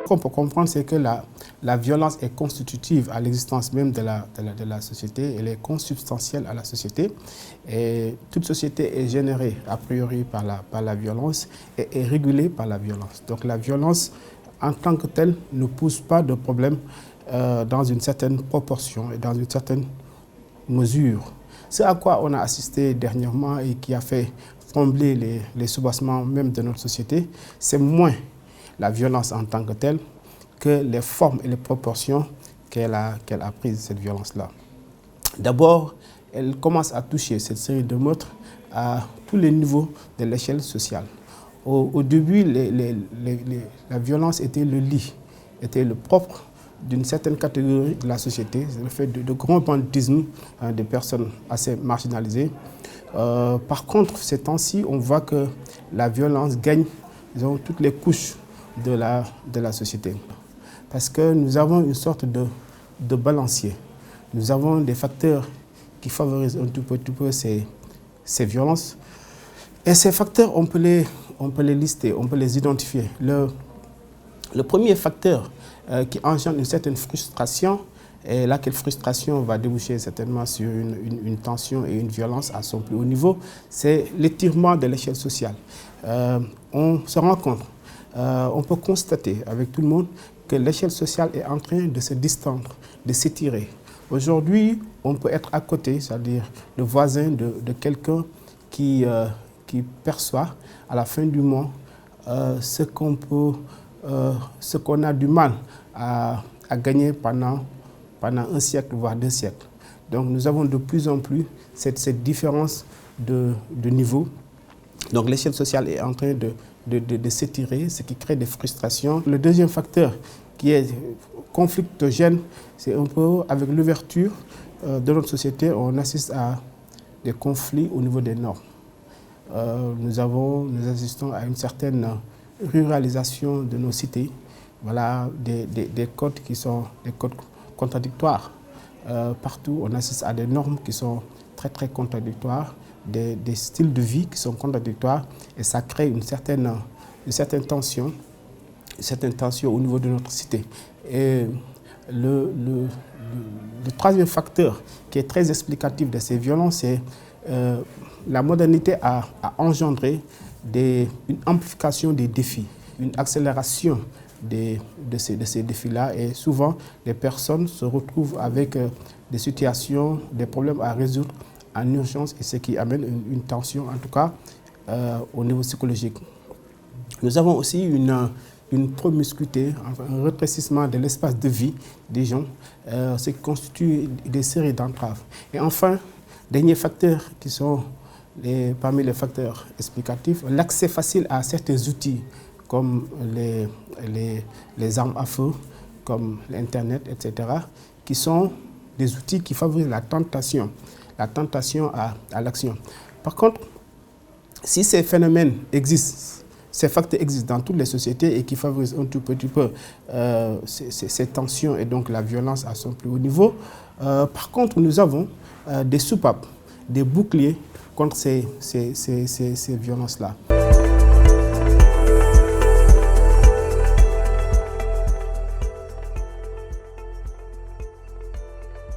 qu'on peut comprendre, c'est que la violence est constitutive à l'existence même de la société, elle est consubstantielle à la société. Et toute société est générée a priori par la violence et est régulée par la violence. Donc la violence en tant que telle ne pose pas de problème dans une certaine proportion et dans une certaine mesure. Ce à quoi on a assisté dernièrement et qui a fait trembler les soubassements même de notre société, c'est moins la violence en tant que telle que les formes et les proportions qu'elle a prises, cette violence-là. D'abord, elle commence à toucher cette série de meurtres à tous les niveaux de l'échelle sociale. Au début, la violence était le lit, était le propre d'une certaine catégorie de la société, le fait de grands banditismes des personnes assez marginalisées. Par contre, ces temps-ci, on voit que la violence gagne, disons, toutes les couches de la société. Parce que nous avons une sorte de balancier. Nous avons des facteurs qui favorisent un tout petit peu ces violences. Et ces facteurs, on peut les lister, on peut les identifier. Le premier facteur qui engendre une certaine frustration, et laquelle frustration va déboucher certainement sur une tension et une violence à son plus haut niveau, c'est l'étirement de l'échelle sociale. On se rend compte, on peut constater avec tout le monde que l'échelle sociale est en train de se distendre, de s'étirer. Aujourd'hui, on peut être à côté, c'est-à-dire le voisin de quelqu'un qui perçoit à la fin du mois ce qu'on a du mal à gagner pendant un siècle, voire 2 siècles. Donc nous avons de plus en plus cette différence de niveau. Donc l'échelle sociale est en train de s'étirer, ce qui crée des frustrations. Le deuxième facteur qui est conflictogène, c'est un peu avec l'ouverture de notre société, on assiste à des conflits au niveau des normes. Nous assistons à une certaine ruralisation de nos cités. Voilà des codes qui sont des codes contradictoires. Partout, on assiste à des normes qui sont très très contradictoires, des styles de vie qui sont contradictoires, et ça crée une certaine tension au niveau de notre cité. Et le troisième facteur qui est très explicatif de ces violences, c'est la modernité a engendré une amplification des défis, une accélération de ces défis-là, et souvent les personnes se retrouvent avec des situations, des problèmes à résoudre en urgence, et ce qui amène une tension, en tout cas au niveau psychologique. Nous avons aussi une promiscuité, un rétrécissement de l'espace de vie des gens, ce qui constitue des séries d'entraves. Et enfin, dernier facteur qui sont parmi les facteurs explicatifs, l'accès facile à certains outils comme les armes à feu, comme l'Internet, etc., qui sont des outils qui favorisent la tentation à l'action. Par contre, si ces phénomènes existent, ces facteurs existent dans toutes les sociétés et qui favorisent un tout petit peu ces tensions et donc la violence à son plus haut niveau, par contre, nous avons des soupapes, des boucliers contre ces violences-là.